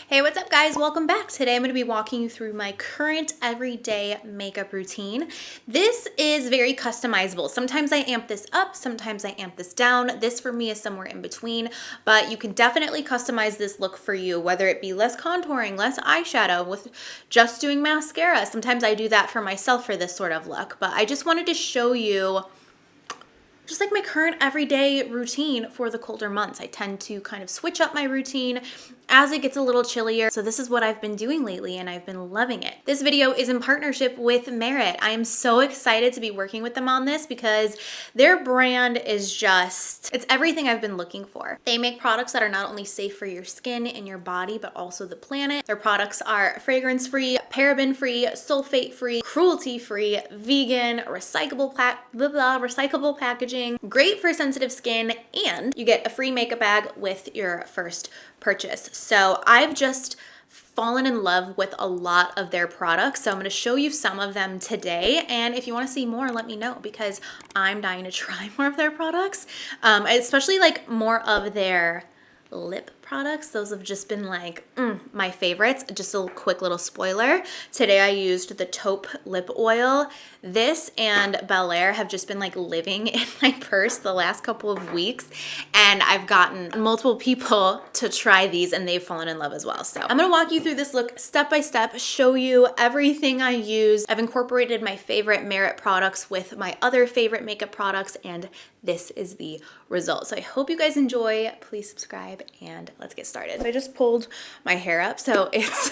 Hey, what's up guys? Welcome back. Today I'm going to be walking you through my current everyday makeup routine. This is very customizable. Sometimes I amp this up, sometimes I amp this down. This for me is somewhere in between, but you can definitely customize this look for you, whether it be less contouring, less eyeshadow, with just doing mascara. Sometimes I do that for myself for this sort of look, but I just wanted to show you just like my current everyday routine for the colder months. I tend to kind of switch up my routine as it gets a little chillier. So this is what I've been doing lately and I've been loving it. This video is in partnership with Merit. I am so excited to be working with them on this because their brand is it's everything I've been looking for. They make products that are not only safe for your skin and your body, but also the planet. Their products are fragrance-free, paraben-free, sulfate-free, cruelty-free, vegan, recyclable packaging, great for sensitive skin, and you get a free makeup bag with your first purchase. So I've just fallen in love with a lot of their products. So I'm going to show you some of them today. And if you want to see more, let me know because I'm dying to try more of their products, especially like more of their lip products. Those have just been like my favorites. Just a quick little spoiler. Today I used the taupe lip oil. This and Bel Air have just been like living in my purse the last couple of weeks, and I've gotten multiple people to try these and they've fallen in love as well. So I'm gonna walk you through this look step by step, show you everything I use. I've incorporated my favorite Merit products with my other favorite makeup products, and this is the result. So I hope you guys enjoy. Please subscribe and let's get started. I just pulled my hair up so it's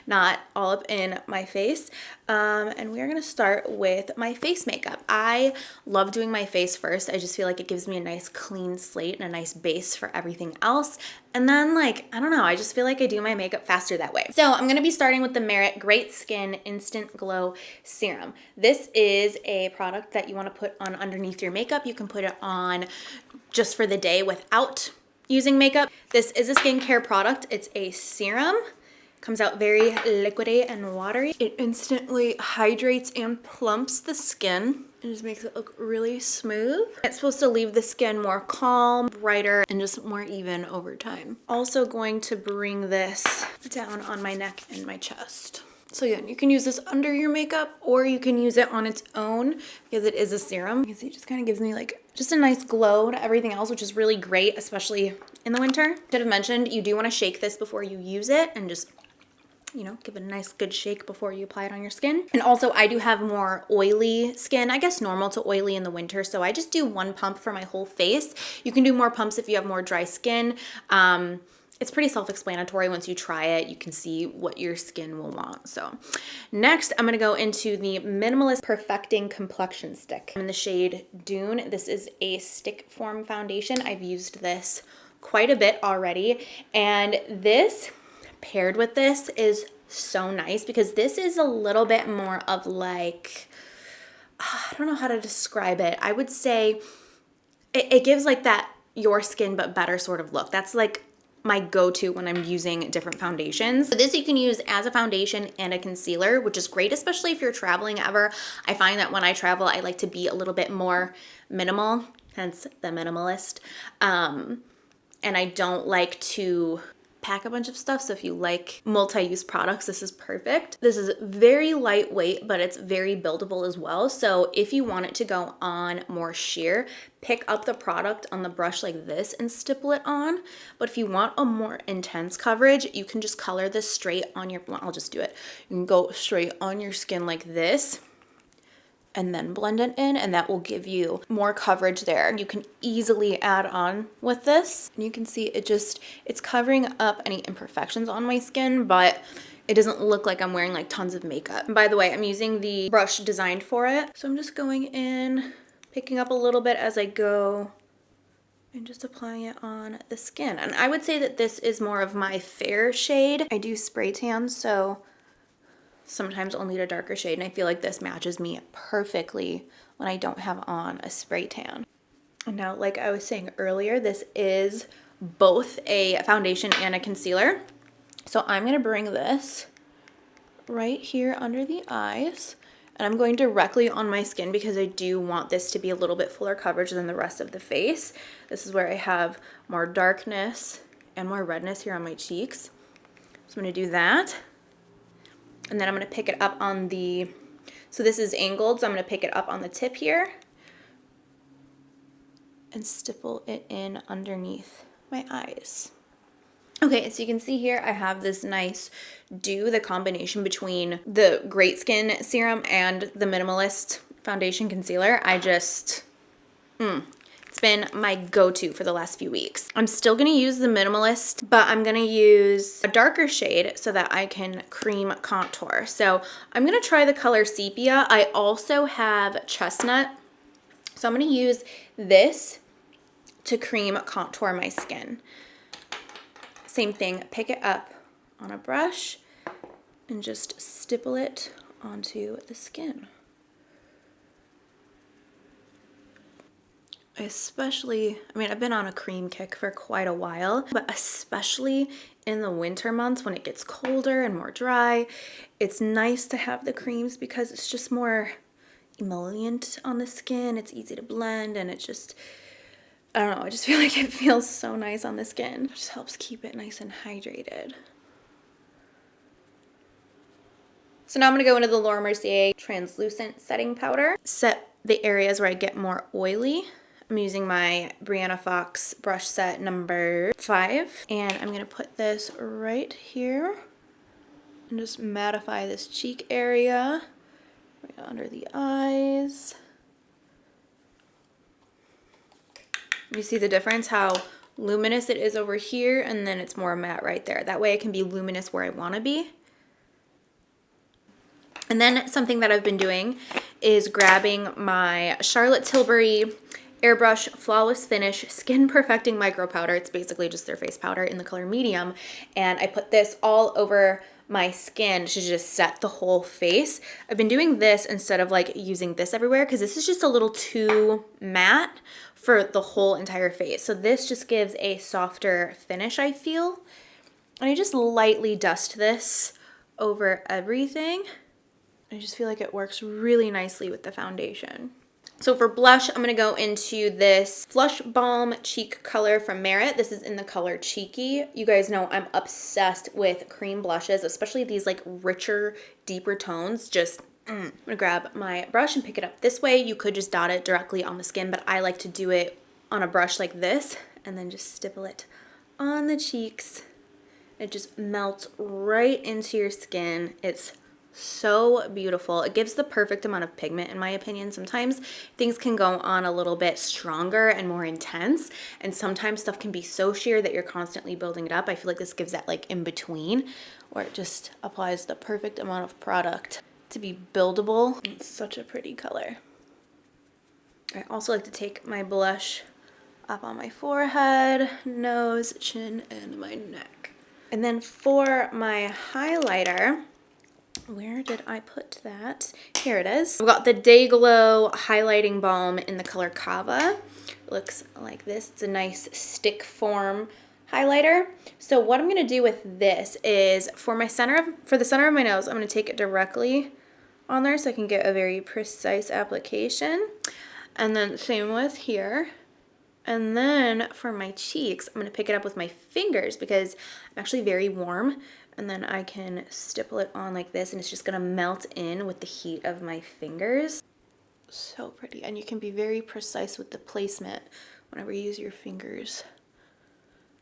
not all up in my face. And we are gonna start with my face makeup. I love doing my face first. I just feel like it gives me a nice clean slate and a nice base for everything else. And then I don't know, I just feel like I do my makeup faster that way. So I'm gonna be starting with the Merit Great Skin Instant Glow Serum. This is a product that you wanna put on underneath your makeup. You can put it on just for the day without using makeup. This is a skincare product. It's a serum. Comes out very liquidy and watery. It instantly hydrates and plumps the skin. It just makes it look really smooth. It's supposed to leave the skin more calm, brighter, and just more even over time. Also going to bring this down on my neck and my chest. So again, you can use this under your makeup or you can use it on its own because it is a serum. You can see it just kind of gives me just a nice glow to everything else, which is really great, especially in the winter. Should have mentioned, you do want to shake this before you use it and just give it a nice good shake before you apply it on your skin. And also I do have more oily skin, I guess normal to oily in the winter. So I just do one pump for my whole face. You can do more pumps if you have more dry skin. It's pretty self-explanatory. Once you try it, you can see what your skin will want. So next, I'm gonna go into the Minimalist Perfecting Complexion Stick. I'm in the shade Dune. This is a stick form foundation. I've used this quite a bit already. And this, paired with this, is so nice because this is a little bit more of I don't know how to describe it. I would say it gives that your skin but better sort of look. That's my go-to when I'm using different foundations. So this you can use as a foundation and a concealer, which is great, especially if you're traveling ever. I find that when I travel, I like to be a little bit more minimal, hence the minimalist. And I don't like to pack a bunch of stuff. So if you like multi-use products, this is perfect. This is very lightweight, but it's very buildable as well. So if you want it to go on more sheer, pick up the product on the brush like this and stipple it on. But if you want a more intense coverage, you can just color this straight on your, well, I'll just do it. You can go straight on your skin like this and then blend it in, and that will give you more coverage there. You can easily add on with this. And you can see it's covering up any imperfections on my skin, but it doesn't look like I'm wearing tons of makeup. And by the way, I'm using the brush designed for it. So I'm just going in, picking up a little bit as I go, and just applying it on the skin. And I would say that this is more of my fair shade. I do spray tan, so sometimes I'll need a darker shade, and I feel like this matches me perfectly when I don't have on a spray tan. And now, like I was saying earlier, this is both a foundation and a concealer. So I'm gonna bring this right here under the eyes, and I'm going directly on my skin because I do want this to be a little bit fuller coverage than the rest of the face. This is where I have more darkness and more redness here on my cheeks. I'm gonna do that. And then I'm gonna pick it up on the, so this is angled, so I'm gonna pick it up on the tip here and stipple it in underneath my eyes. Okay, so you can see here I have this nice dew, the combination between the Great Skin Serum and the Minimalist Foundation Concealer. It's been my go-to for the last few weeks. I'm still gonna use the Minimalist, but I'm gonna use a darker shade so that I can cream contour. So I'm gonna try the color Sepia. I also have Chestnut, so I'm gonna use this to cream contour my skin. Same thing, pick it up on a brush and just stipple it onto the skin. Especially, I mean, I've been on a cream kick for quite a while, but especially in the winter months when it gets colder and more dry, it's nice to have the creams because it's just more emollient on the skin. It's easy to blend and it's just, I don't know, I just feel like it feels so nice on the skin. It just helps keep it nice and hydrated. So now I'm gonna go into the Laura Mercier translucent setting powder. Set the areas where I get more oily. I'm using my Brianna Fox brush set number 5. And I'm gonna put this right here and just mattify this cheek area, right under the eyes. You see the difference, how luminous it is over here, and then it's more matte right there. That way I can be luminous where I wanna be. And then something that I've been doing is grabbing my Charlotte Tilbury Airbrush Flawless Finish Skin Perfecting Micro Powder. It's basically just their face powder in the color medium. And I put this all over my skin to just set the whole face. I've been doing this instead of like using this everywhere because this is just a little too matte for the whole entire face. So this just gives a softer finish, I feel. And I just lightly dust this over everything. I just feel like it works really nicely with the foundation. So for blush, I'm going to go into this Flush Balm Cheek color from Merit. This is in the color Cheeky. You guys know I'm obsessed with cream blushes, especially these like richer, deeper tones. I'm going to grab my brush and pick it up this way. You could just dot it directly on the skin, but I like to do it on a brush like this and then just stipple it on the cheeks. It just melts right into your skin. It's so beautiful. It gives the perfect amount of pigment in my opinion. Sometimes things can go on a little bit stronger and more intense, and sometimes stuff can be so sheer that you're constantly building it up. I feel like this gives that like in between where it just applies the perfect amount of product to be buildable. It's such a pretty color. I also like to take my blush up on my forehead, nose, chin, and my neck. And then for my highlighter, where did I put that? Here it is. I've got the Day Glow Highlighting Balm in the color Kava. It looks like this. It's a nice stick form highlighter. So what I'm gonna do with this is for the center of my nose, I'm gonna take it directly on there so I can get a very precise application. And then same with here. And then for my cheeks, I'm gonna pick it up with my fingers because I'm actually very warm. And then I can stipple it on like this and it's just gonna melt in with the heat of my fingers. So pretty. And you can be very precise with the placement whenever you use your fingers.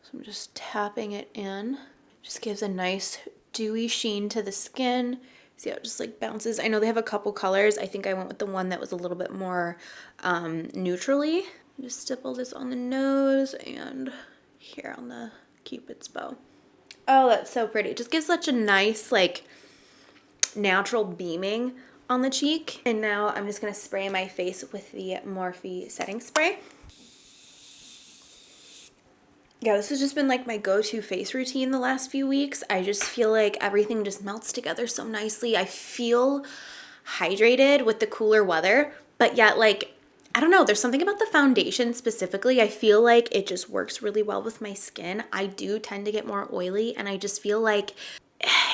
So I'm just tapping it in. Just gives a nice dewy sheen to the skin. See how it just like bounces. I know they have a couple colors. I think I went with the one that was a little bit more neutrally. Just stipple this on the nose and here on the Cupid's bow. Oh, that's so pretty. It just gives such a nice, like, natural beaming on the cheek. And now I'm just going to spray my face with the Morphe setting spray. Yeah, this has just been, like, my go-to face routine the last few weeks. I just feel like everything just melts together so nicely. I feel hydrated with the cooler weather, but yet, like, I don't know, there's something about the foundation specifically. I feel like it just works really well with my skin. I do tend to get more oily and I just feel like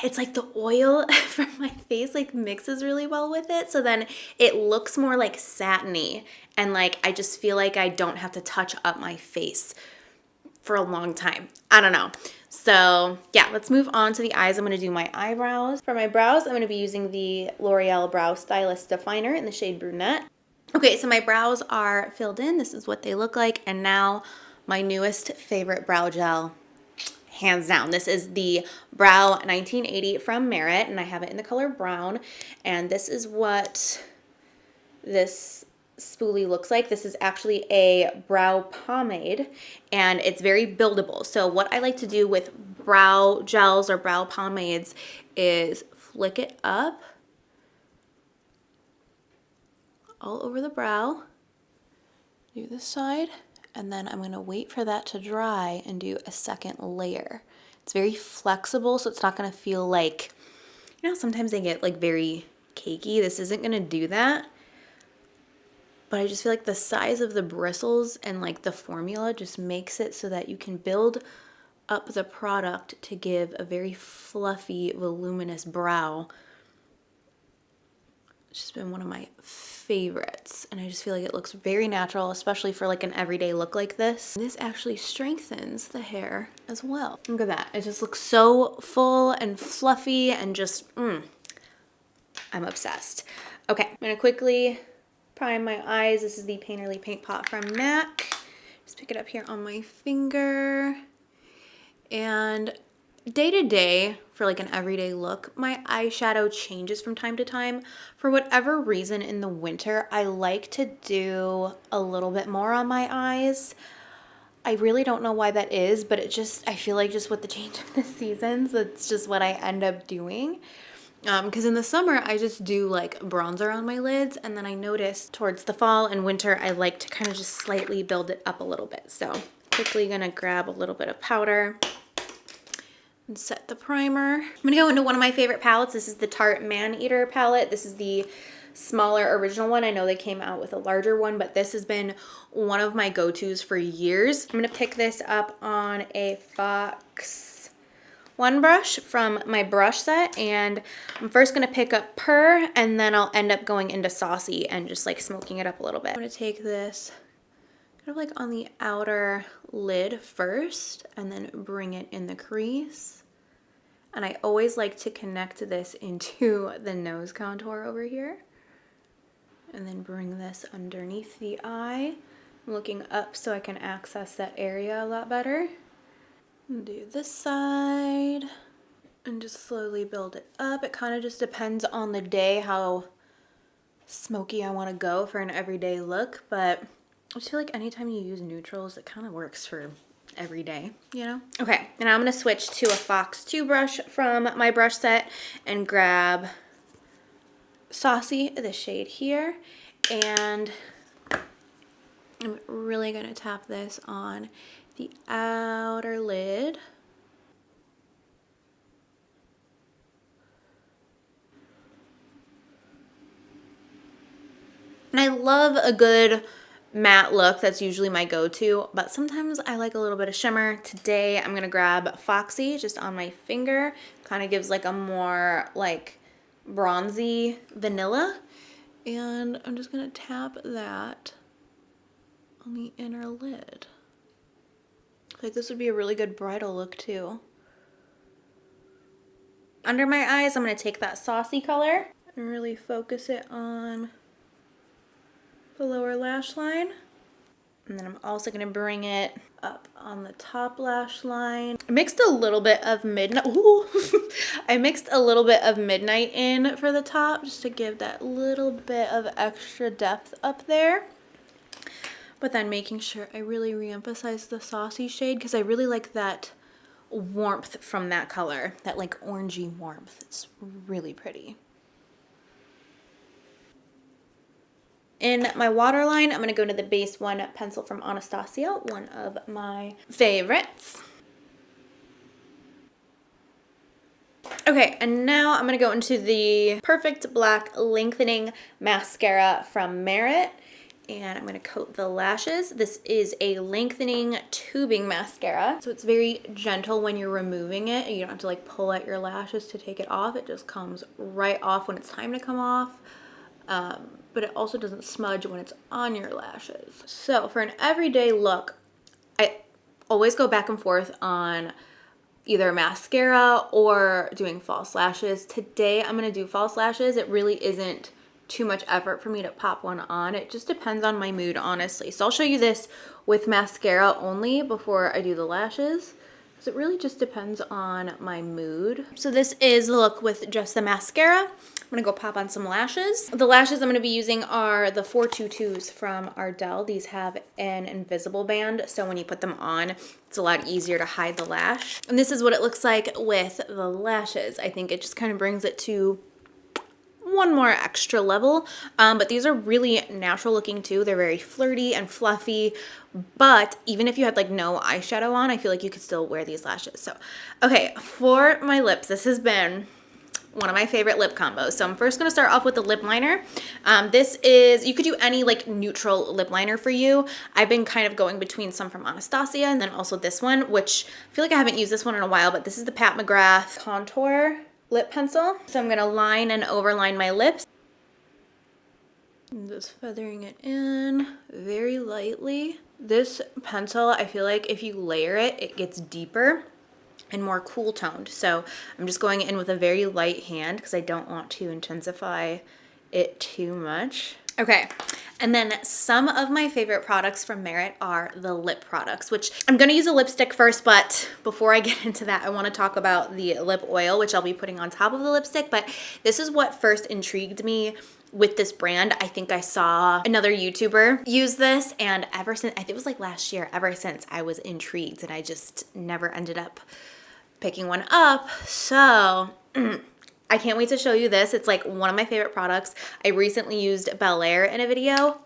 it's like the oil from my face like mixes really well with it. So then it looks more like satiny and like I just feel like I don't have to touch up my face for a long time. I don't know. So yeah, let's move on to the eyes. I'm going to do my eyebrows. For my brows, I'm going to be using the L'Oreal Brow Stylist Definer in the shade Brunette. Okay, so my brows are filled in. This is what they look like. And now my newest favorite brow gel, hands down. This is the Brow 1980 from Merit, and I have it in the color brown. And this is what this spoolie looks like. This is actually a brow pomade, and it's very buildable. So what I like to do with brow gels or brow pomades is flick it up all over the brow, do this side, and then I'm gonna wait for that to dry and do a second layer. It's very flexible, so it's not gonna feel like, you know, sometimes they get like very cakey. This isn't gonna do that. But I just feel like the size of the bristles and like the formula just makes it so that you can build up the product to give a very fluffy, voluminous brow. It's just been one of my favorites, and I just feel like it looks very natural, especially for like an everyday look like this. And this actually strengthens the hair as well. Look at that. It just looks so full and fluffy and just, I'm obsessed. Okay, I'm gonna quickly prime my eyes. This is the Painterly Paint Pot from MAC. Just pick it up here on my finger. And day to day, for like an everyday look, my eyeshadow changes from time to time. For whatever reason in the winter, I like to do a little bit more on my eyes. I really don't know why that is, but it just, I feel like just with the change of the seasons, that's just what I end up doing. Because in the summer, I just do like bronzer on my lids, and then I notice towards the fall and winter, I like to kind of just slightly build it up a little bit. So quickly gonna grab a little bit of powder and set the primer. I'm gonna go into one of my favorite palettes. This is the Tarte Man-Eater palette. This is the smaller original one. I know they came out with a larger one, but this has been one of my go-tos for years. I'm gonna pick this up on a Fox one brush from my brush set, and I'm first gonna pick up Purr, and then I'll end up going into Saucy and just like smoking it up a little bit. I'm gonna take this kind of like on the outer lid first, and then bring it in the crease. And I always like to connect this into the nose contour over here, and then bring this underneath the eye, looking up so I can access that area a lot better. Do this side and just slowly build it up. It kind of just depends on the day how smoky I want to go for an everyday look, but I just feel like anytime you use neutrals, it kind of works for every day, you know? Okay, and I'm going to switch to a Fox 2 brush from my brush set and grab Saucy, the shade here, and I'm really going to tap this on the outer lid. And I love a good matte look. That's usually my go-to, but sometimes I like a little bit of shimmer. Today I'm gonna grab Foxy just on my finger. Kind of gives like a more like bronzy vanilla. And I'm just gonna tap that on the inner lid. Like this would be a really good bridal look too. Under my eyes, I'm going to take that Saucy color and really focus it on the lower lash line. And then I'm also going to bring it up on the top lash line. I mixed a little bit of midnight. Ooh. I mixed a little bit of midnight in for the top just to give that little bit of extra depth up there. But then making sure I really re-emphasize the Saucy shade because I really like that warmth from that color, that like orangey warmth. It's really pretty. In my waterline, I'm going to go to the Base 1 pencil from Anastasia, one of my favorites. Okay, and now I'm going to go into the Perfect Black Lengthening Mascara from Merit. And I'm going to coat the lashes. This is a lengthening tubing mascara. So it's very gentle when you're removing it. And you don't have to like pull out your lashes to take it off. It just comes right off when it's time to come off. But it also doesn't smudge when it's on your lashes. So for an everyday look, I always go back and forth on either mascara or doing false lashes. Today I'm gonna do false lashes. It really isn't too much effort for me to pop one on. It just depends on my mood, honestly. So I'll show you this with mascara only before I do the lashes, because it really just depends on my mood. So this is the look with just the mascara. I'm gonna go pop on some lashes. The lashes I'm gonna be using are the 422s from Ardell. These have an invisible band, so when you put them on, it's a lot easier to hide the lash. And this is what it looks like with the lashes. I think it just kind of brings it to one more extra level, but these are really natural looking too. They're very flirty and fluffy, but even if you had like no eyeshadow on, I feel like you could still wear these lashes. So, okay, for my lips, this has been one of my favorite lip combos. So I'm first gonna start off with the lip liner. This is, you could do any like neutral lip liner for you. I've been kind of going between some from Anastasia and then also this one, which I feel like I haven't used this one in a while, but this is the Pat McGrath Contour lip pencil. So I'm gonna line and overline my lips. I'm just feathering it in very lightly. This pencil, I feel like if you layer it, it gets deeper and more cool toned. So I'm just going in with a very light hand because I don't want to intensify it too much. Okay, and then some of my favorite products from Merit are the lip products, which I'm gonna use a lipstick first, but before I get into that, I wanna talk about the lip oil, which I'll be putting on top of the lipstick, but this is what first intrigued me with this brand. I think I saw another YouTuber use this, and ever since, I think it was like last year, ever since I was intrigued, and I just never ended up picking one up. So I can't wait to show you this. It's like one of my favorite products. I recently used Bel Air in a video.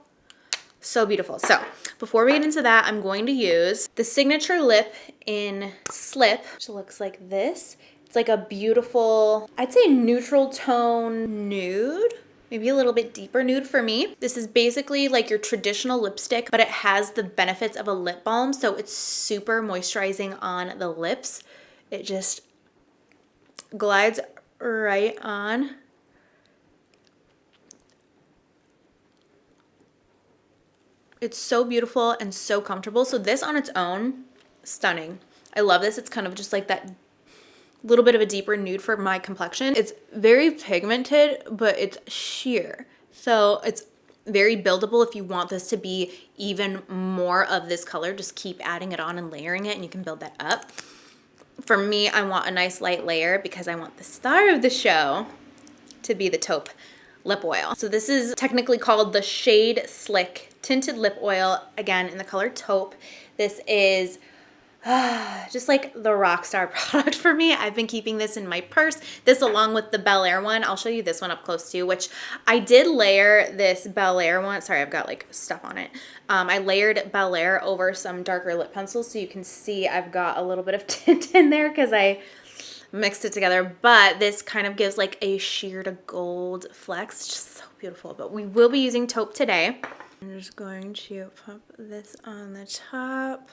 So beautiful. So before we get into that, I'm going to use the Signature Lip in Slip, which looks like this. It's like a beautiful, I'd say neutral tone nude. Maybe a little bit deeper nude for me. This is basically like your traditional lipstick, but it has the benefits of a lip balm. So it's super moisturizing on the lips. It just glides right on. It's so beautiful and so comfortable. So this on its own, stunning. I love this. It's kind of just like that little bit of a deeper nude for my complexion. It's very pigmented, but it's sheer. So it's very buildable. If you want this to be even more of this color, just keep adding it on and layering it and you can build that up. For me, I want a nice light layer because I want the star of the show to be the taupe lip oil. So this is technically called the Shade Slick Tinted Lip Oil, again in the color taupe. This is just like the rock star product for me. I've been keeping this in my purse. This along with the Bel Air one. I'll show you this one up close too, which I did layer this Bel Air one. Sorry, I've got like stuff on it. I layered Bel Air over some darker lip pencils so you can see I've got a little bit of tint in there because I mixed it together. But this kind of gives like a sheer to gold flex. It's just so beautiful. But we will be using taupe today. I'm just going to pop this on the top.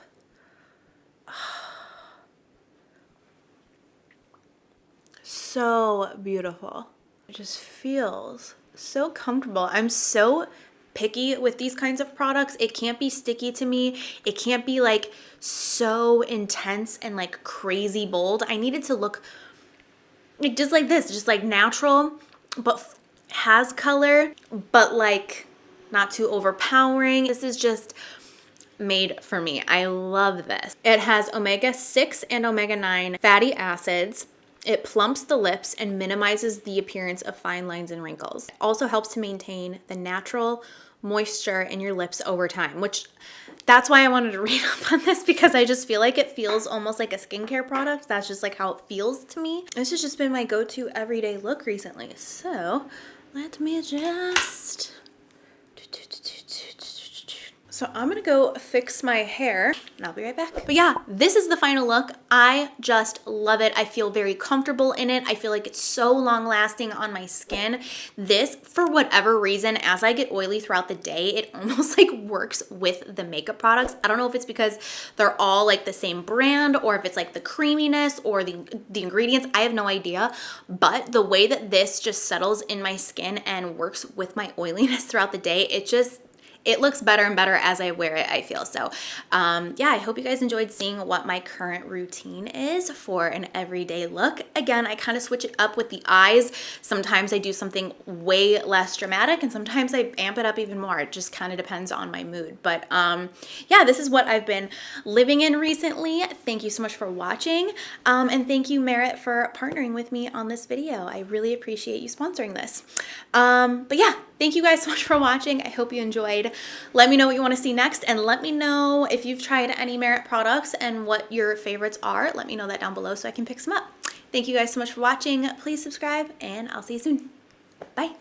So beautiful. It just feels so comfortable. I'm so picky with these kinds of products. It can't be sticky to me. It can't be like so intense and like crazy bold. I need it to look like just like this, just like natural, but has color, but like not too overpowering. This is just made for me. I love this. It has omega-6 and omega-9 fatty acids. It plumps the lips and minimizes the appearance of fine lines and wrinkles. It also helps to maintain the natural moisture in your lips over time, which that's why I wanted to read up on this, because I just feel like it feels almost like a skincare product. That's just like how it feels to me. This has just been my go-to everyday look recently. So let me just... So I'm gonna go fix my hair and I'll be right back. But yeah, this is the final look. I just love it. I feel very comfortable in it. I feel like it's so long lasting on my skin. This, for whatever reason, as I get oily throughout the day, it almost like works with the makeup products. I don't know if it's because they're all like the same brand or if it's like the creaminess or the ingredients. I have no idea. But the way that this just settles in my skin and works with my oiliness throughout the day, it looks better and better as I wear it, I feel. So yeah, I hope you guys enjoyed seeing what my current routine is for an everyday look. Again, I kind of switch it up with the eyes. Sometimes I do something way less dramatic, and sometimes I amp it up even more. It just kind of depends on my mood. But yeah, this is what I've been living in recently. Thank you so much for watching. And thank you, Merit, for partnering with me on this video. I really appreciate you sponsoring this. But yeah, thank you guys so much for watching. I hope you enjoyed. Let me know what you want to see next, and let me know if you've tried any Merit products and what your favorites are. Let me know that down below so I can pick some up. Thank you guys so much for watching. Please subscribe, and I'll see you soon. Bye.